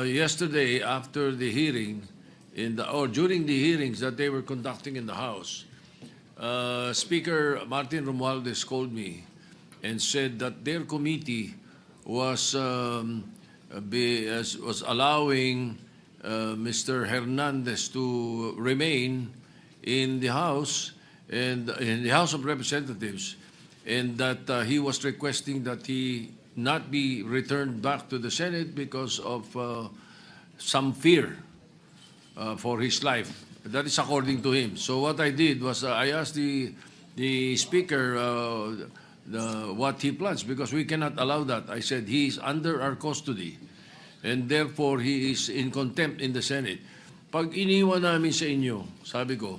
yesterday after the hearing, or during the hearings that they were conducting in the House, Speaker Martin Romualdez called me and said that their committee was was allowing Mr. Hernandez to remain in the House and in the House of Representatives, and that he was requesting that he not be returned back to the Senate because of some fear for his life. That is according to him. So what I did was I asked the Speaker what he plans, because we cannot allow that. I said he is under our custody and therefore he is in contempt in the Senate. Pag iniwan namin sa inyo, sabi ko,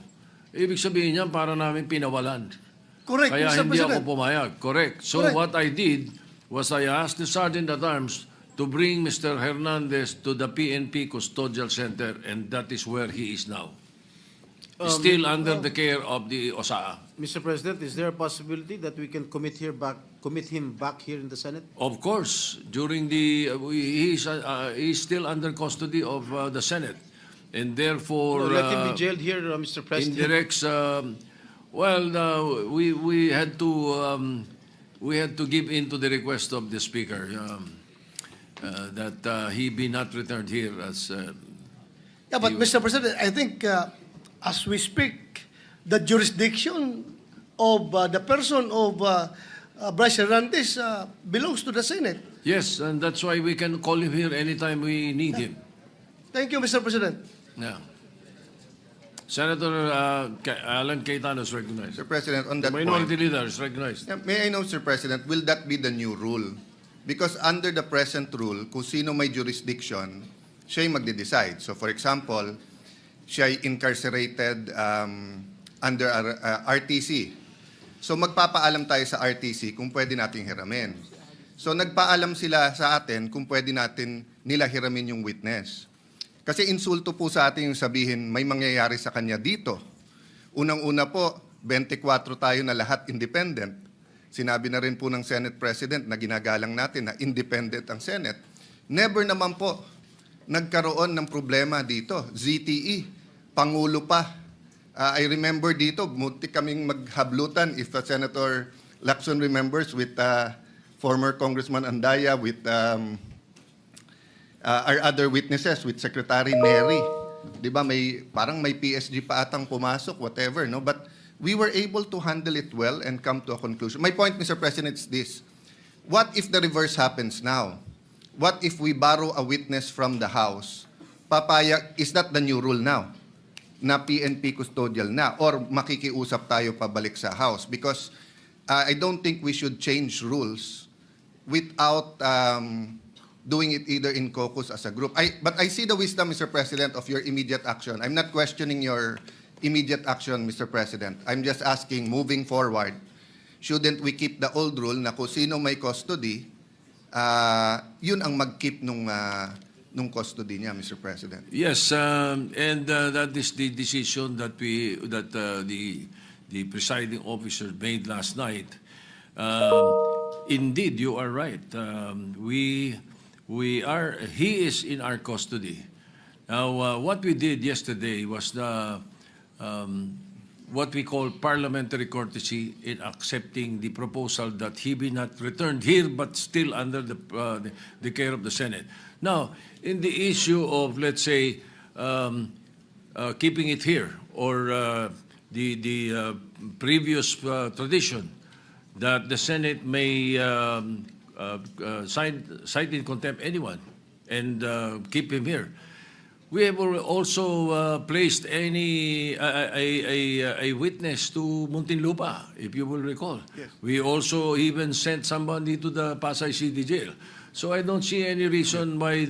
ibig sabihin niyan para namin pinawalan. Correct, Kaya Mr. hindi President. ako pumayag. Correct. So Correct. what I did was I asked the Sergeant-at-Arms to bring Mr. Hernandez to the PNP Custodial Center, and that is where he is now. Still under the care of the OSAA. Mr. President, is there a possibility that we can commit him back here in the Senate? Of course, during the he's still under custody of the Senate, and therefore No, let him be jailed here, Mr. President. indirects. We had to give in to the request of the Speaker that he be not returned here as. Yeah, but Mr. President, I think as we speak, the jurisdiction of the person of Bryce Hernandez belongs to the Senate. Yes, and that's why we can call him here anytime we need him. Thank you, Mr. President. Yeah. Senator Alan Cayetano is recognized. Sir President, on The that minority point, leader is recognized. may I know, Sir President, will that be the new rule? Because under the present rule, kung sino may jurisdiction, siya'y magde-decide. So for example, siya'y incarcerated under RTC. So magpapaalam tayo sa RTC kung pwede nating hiramin. So nagpaalam sila sa atin kung pwede natin nila hiramin yung witness. Kasi insulto po sa atin yung sabihin may mangyayari sa kanya dito. Unang-una po, 24 tayo na lahat independent. Sinabi na rin po ng Senate President na ginagalang natin na independent ang Senate. Never naman po nagkaroon ng problema dito. ZTE, Pangulo pa. I remember dito, munti kaming maghablutan, if Senator Lacson remembers, with former Congressman Andaya, with our other witnesses, with Secretary Neri. Di ba, parang may PSG pa atang pumasok, whatever, no? But we were able to handle it well and come to a conclusion. My point, Mr. President, is this. What if the reverse happens now? What if we borrow a witness from the House? Is that the new rule now? Na PNP custodial na? Or makikiusap tayo pabalik sa House? Because I don't think we should change rules without doing it either in caucus as a group. But I see the wisdom, Mr. President, of your immediate action. I'm not questioning your immediate action, Mr. President. I'm just asking, moving forward, shouldn't we keep the old rule na kung sino may custody, yun ang mag-keep nung custody niya, Mr. President? Yes, and that is the decision that the presiding officer made last night. Indeed, you are right. He is in our custody. Now, what we did yesterday was what we call parliamentary courtesy in accepting the proposal that he be not returned here, but still under the care of the Senate. Now, in the issue of, let's say, keeping it here, or the previous tradition that the Senate may cite in contempt anyone and keep him here. We have also placed a witness to Muntinlupa, if you will recall. Yes. We also even sent somebody to the Pasay City Jail. So I don't see any reason why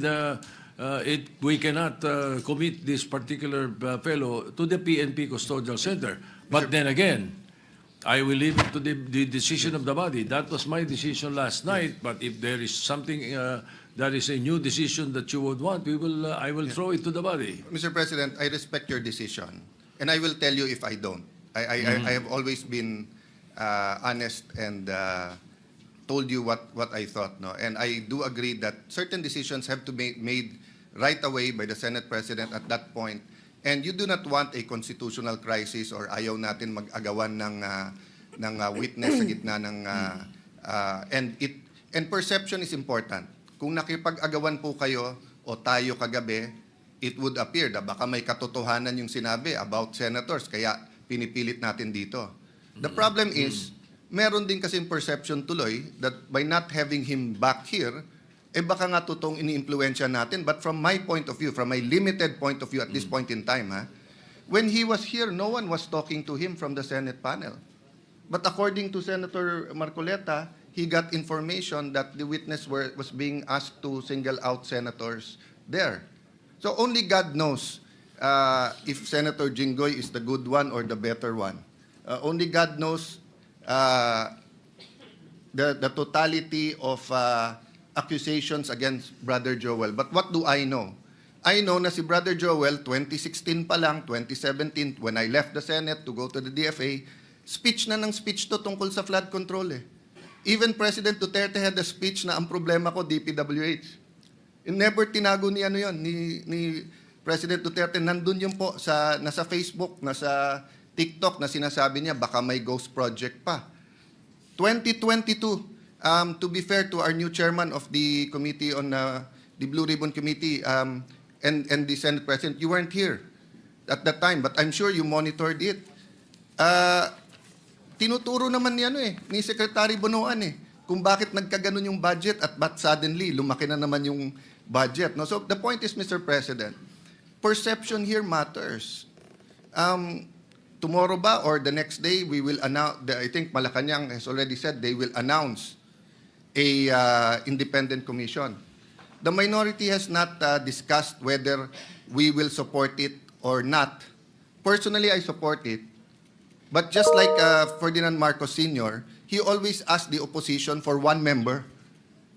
we cannot commit this particular fellow to the PNP Custodial Center. But then again, I will leave it to the decision of the body. That was my decision last night. But if there is something that is a new decision that you would want, I will throw it to the body. Mr. President, I respect your decision, and I will tell you if I don't. I have always been honest and told you what I thought, no. And I do agree that certain decisions have to be made right away by the Senate President at that point. And you do not want a constitutional crisis or ayaw natin mag-agawan ng witness sa gitna ng and perception is important. Kung nakipag-agawan po kayo o tayo kagabi, it would appear na baka may katotohanan yung sinabi about senators, kaya pinipilit natin dito. The problem is, meron din kasing perception tuloy that by not having him back here, baka nga totoong ini-impluwensya natin. But from my point of view, from my limited point of view at this point in time, when he was here, no one was talking to him from the Senate panel. But according to Senator Marcoleta, he got information that the witness was being asked to single out senators there. So only God knows if Senator Jinggoy is the good one or the better one. Only God knows the totality of accusations against Brother Joel. But what do I know? I know na si Brother Joel, 2016 pa lang, 2017, when I left the Senate to go to the DFA, speech na ng speech to tungkol sa flood control eh. Even President Duterte had a speech na ang problema ko, DPWH. Never tinago ni ano yon ni President Duterte. Nandun yun po nasa Facebook, nasa TikTok na sinasabi niya baka may ghost project pa. 2022, to be fair to our new chairman of the committee on the Blue Ribbon Committee and the Senate President, you weren't here at that time, but I'm sure you monitored it. Tinuturo naman ni Secretary Bonoan kung bakit nagkaganon yung budget at ba't suddenly lumaki na naman yung budget. No? So the point is, Mr. President, perception here matters. Tomorrow ba or the next day, we will announce, I think Malacanang has already said they will announce a independent commission. The minority has not discussed whether we will support it or not. Personally, I support it. But just like Ferdinand Marcos Sr., he always asked the opposition for one member.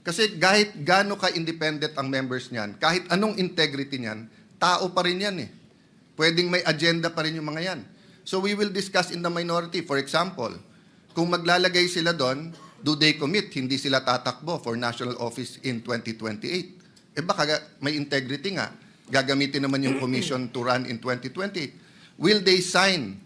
Kasi kahit gaano ka-independent ang members niyan, kahit anong integrity niyan, tao pa rin yan eh. Pwedeng may agenda pa rin yung mga yan. So we will discuss in the minority. For example, kung maglalagay sila doon, do they commit? Hindi sila tatakbo for national office in 2028. Baka may integrity nga. Gagamitin naman yung commission to run in 2028. Will they sign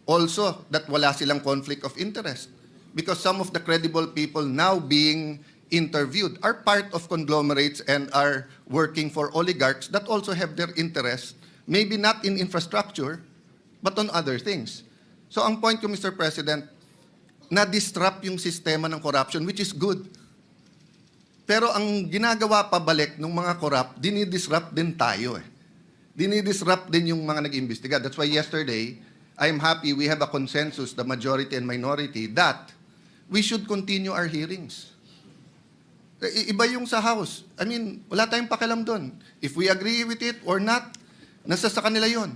also that wala silang conflict of interest? Because some of the credible people now being interviewed are part of conglomerates and are working for oligarchs that also have their interests, maybe not in infrastructure, but on other things. So ang point ko, Mr. President, na-disrupt yung sistema ng corruption, which is good. Pero ang ginagawa pabalik ng mga corrupt, dinidisrupt din tayo eh. Dinidisrupt din yung mga nag-imbestiga. That's why yesterday, I'm happy we have a consensus, the majority and minority, that we should continue our hearings. Iba yung sa House. I mean, wala tayong pakialam doon. If we agree with it or not, nasa sa kanila yon.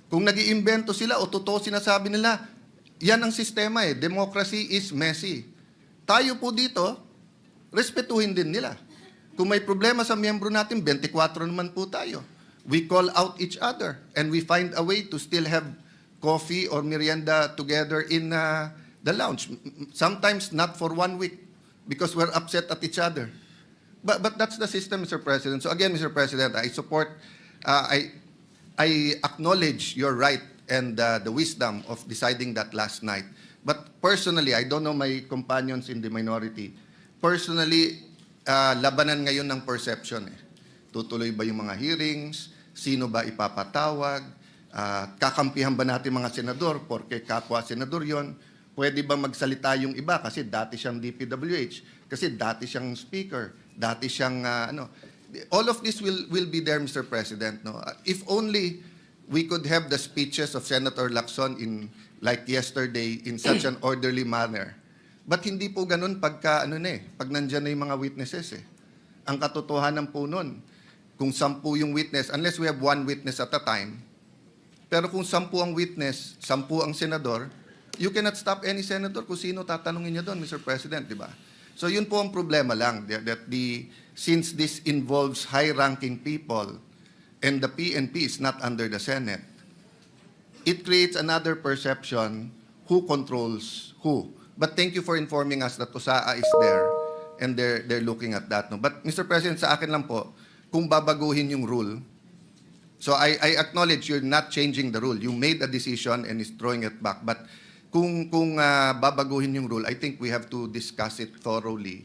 Kung nag-iimbento sila o totoo sinasabi nila, yan ang sistema eh. Democracy is messy. Tayo po dito, respetuhin din nila. Kung may problema sa miyembro natin, 24 naman po tayo. We call out each other and we find a way to still have coffee or merienda together in the lounge. Sometimes not for 1 week because we're upset at each other. But that's the system, Mr. President. So again, Mr. President, I support, I acknowledge your right and the wisdom of deciding that last night. But personally, I don't know my companions in the minority. Personally, labanan ngayon ng perception. Tutuloy ba yung mga hearings? Sino ba ipapatawag? Kakampihan ba natin mga senador porque kapwa senador yon? Pwede ba magsalita yung iba kasi dati siyang DPWH, kasi dati siyang speaker, dati siyang all of this will be there, Mr. President. No? If only we could have the speeches of Senator Lacson in like yesterday in such an orderly manner. But hindi po ganun pagka pag nandiyan na yung mga witnesses eh. Ang katotohanan po nun, kung 10 yung witness, unless we have 1 witness at a time, pero kung 10 ang witness, 10 ang senador, you cannot stop any senator kung sino tatanungin niya doon, Mr. President, di ba? So yun po ang problema lang, that since this involves high-ranking people and the PNP is not under the Senate, it creates another perception who controls who. But thank you for informing us that USAA is there and they're looking at that. No? But Mr. President, sa akin lang po, kung babaguhin yung rule. So I acknowledge you're not changing the rule. You made a decision and is throwing it back. But kung babaguhin yung rule, I think we have to discuss it thoroughly.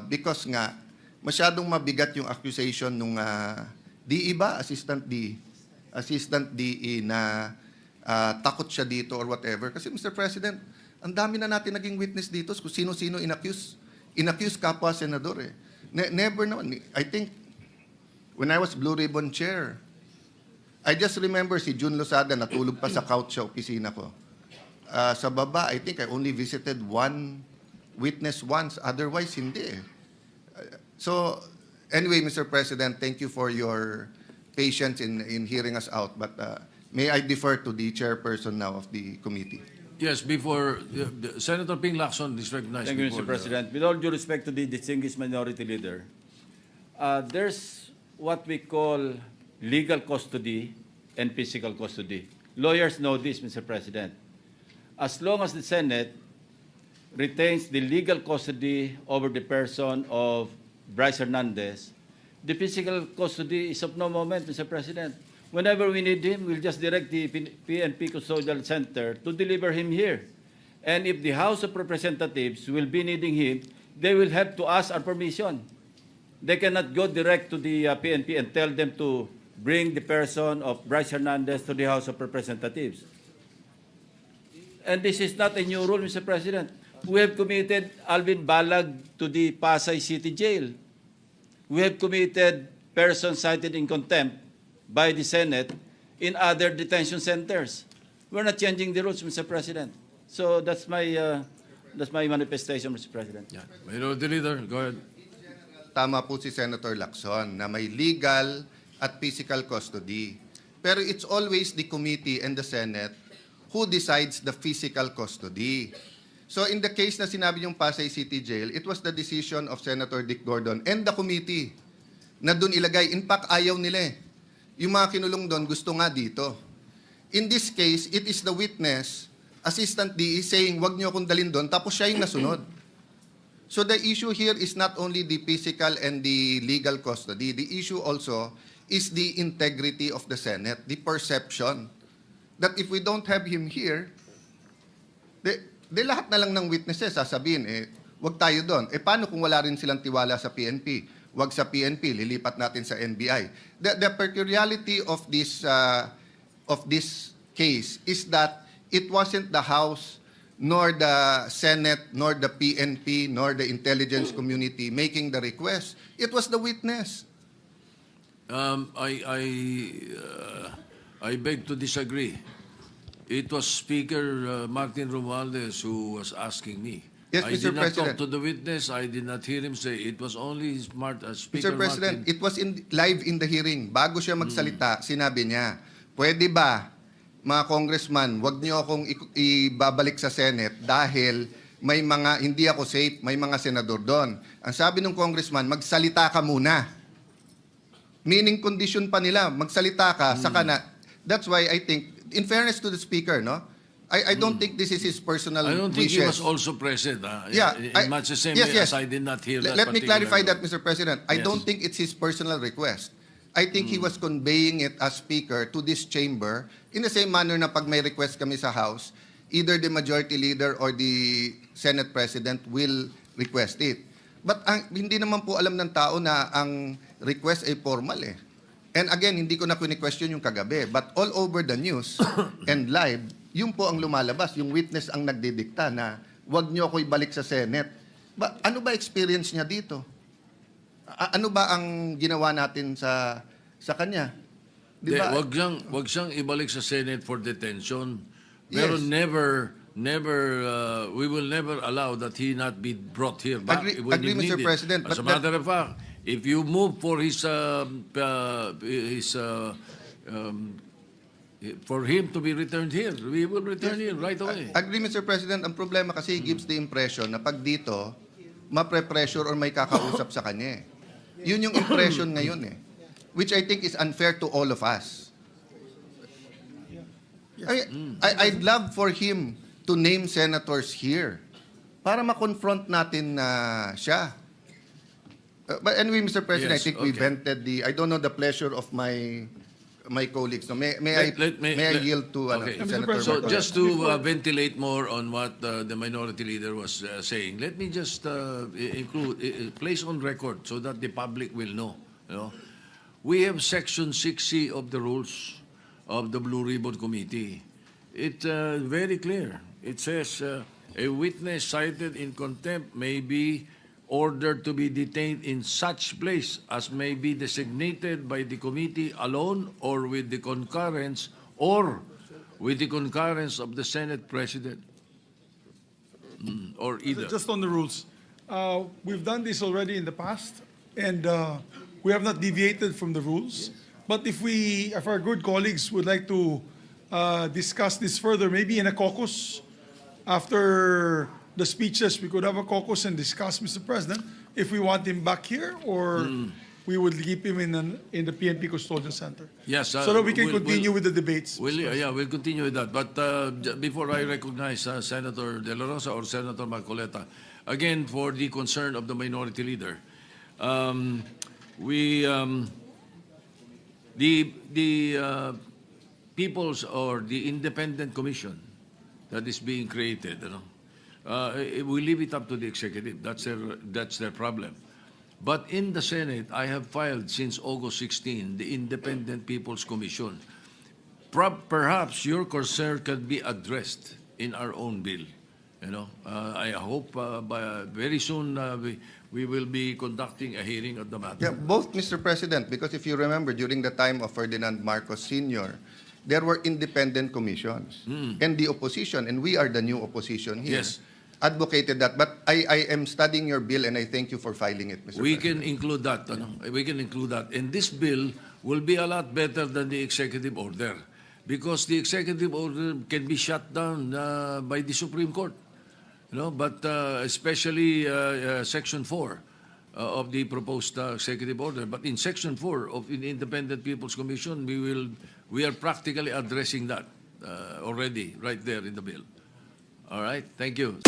Because nga, masyadong mabigat yung accusation nung DE ba? Assistant DE na takot siya dito or whatever. Kasi Mr. President, ang dami na natin naging witness dito kung sino-sino inaccuse kapwa senador eh. Never naman. I think when I was Blue Ribbon Chair, I just remember si June Losada natulog pa sa couch sa opisina ko. Sa baba, I think I only visited one witness once. Otherwise, hindi eh. So, anyway, Mr. President, thank you for your patience in hearing us out. But may I defer to the chairperson now of the committee. Yes, before Senator Ping Lacson is recognized. Thank you, before Mr. President. With all due respect to the distinguished minority leader, there's what we call legal custody and physical custody. Lawyers know this, Mr. President. As long as the Senate retains the legal custody over the person of Bryce Hernandez, the physical custody is of no moment, Mr. President. Whenever we need him, we'll just direct the PNP Custodial Center to deliver him here. And if the House of Representatives will be needing him, they will have to ask our permission. They cannot go direct to the PNP and tell them to bring the person of Bryce Hernandez to the House of Representatives. And this is not a new rule, Mr. President. We have committed Alvin Balag to the Pasay City Jail. We have committed persons cited in contempt by the Senate in other detention centers. We're not changing the rules, Mr. President. So that's my manifestation, Mr. President. Yeah. Minority Leader, go ahead. Tama po si Senator Lacson na may legal at physical custody. Pero it's always the committee and the Senate who decides the physical custody. So in the case na sinabi yung Pasay City Jail, it was the decision of Senator Dick Gordon and the committee na doon ilagay. In fact, ayaw nila eh. Yung mga kinulong doon, gusto nga dito. In this case, it is the witness, Assistant DE, saying, wag niyo akong dalhin doon, tapos siya yung nasunod. So the issue here is not only the physical and the legal custody. The issue also is the integrity of the Senate, the perception that if we don't have him here, de lahat na lang ng witnesses sasabihin, wag tayo doon. Paano kung wala rin silang tiwala sa PNP? Wag sa PNP, lilipat natin sa NBI. The peculiarity of this case is that it wasn't the House, nor the Senate, nor the PNP, nor the intelligence community making the request. It was the witness. I beg to disagree. It was Speaker Martin Romualdez who was asking me. Yes, I Mr. did not President. talk to the witness. I did not hear him say. It was only Speaker Mr. President, Martin. it was live in the hearing. Bago siya magsalita, sinabi niya, pwede ba, mga congressman, wag niyo akong ibabalik sa Senate dahil may mga, hindi ako safe, may mga senador doon. Ang sabi ng congressman, magsalita ka muna. Meaning condition pa nila, magsalita ka, saka na. That's why I think, in fairness to the Speaker, no? I don't think this is his personal I don't think wishes. he was also present. Yeah, in much the same way as I did not hear that. Let me clarify particular- that, Mr. President. I Yes. don't think it's his personal request. I think he was conveying it as Speaker to this chamber in the same manner na pag may request kami sa House, either the Majority Leader or the Senate President will request it. But hindi naman po alam ng tao na ang request ay formal eh. And again, hindi ko na question yung kagabi. But all over the news and live, yun po ang lumalabas. Yung witness ang nagdidikta na wag niyo ako ibalik sa Senate. Ano ba experience niya dito? Ano ba ang ginawa natin sa kanya? Di ba? Wag siyang ibalik sa Senate for detention. Pero Yes. we will never allow that he not be brought here back when Agree, he Mr. needed. President, As but a matter of fact, if you move for for him to be returned here, we will return him right away. Agree, Mr. President. Ang problema kasi gives the impression na pag dito, mapre-pressure or may kakausap sa kanya. Yun yung impression ngayon eh. Which I think is unfair to all of us. I'd love for him to name senators here para ma-confront natin siya. But anyway, Mr. President, Yes, I think we okay. vented I don't know the pleasure of my colleagues. No, may I yield to okay. Senator So Marcoleta? just to ventilate more on what the minority leader was saying, let me just place on record so that the public will know. You know, we have Section 6C of the rules of the Blue Ribbon Committee. It's very clear. It says a witness cited in contempt may be ordered to be detained in such place as may be designated by the committee alone or with the concurrence of the Senate President. Or either. Just on the rules, we've done this already in the past, and we have not deviated from the rules. But if our good colleagues would like to discuss this further, maybe in a caucus after the speeches, we could have a caucus and discuss, Mr. President, if we want him back here or we would keep him in the PNP Custodial Center. Yes, so that we can we'll- continue with the debates. We'll continue with that. But before I recognize Senator De La Rosa or Senator Marcoleta, again, for the concern of the minority leader, the People's or the Independent Commission that is being created, we leave it up to the executive. That's their problem. But in the Senate, I have filed since August 16 the Independent People's Commission. Perhaps your concern can be addressed in our own bill. I hope very soon we will be conducting a hearing of the matter. Yeah, both, Mr. President, because if you remember, during the time of Ferdinand Marcos Sr., there were independent commissions. And the opposition, and we are the new opposition here, Yes. advocated that. But I am studying your bill, and I thank you for filing it, Mr. We President. can include that. We can include that. And this bill will be a lot better than the executive order because the executive order can be shut down by the Supreme Court. But especially Section 4 of the proposed executive order. But in Section 4 of the Independent People's Commission, we are practically addressing that already right there in the bill. All right. Thank you.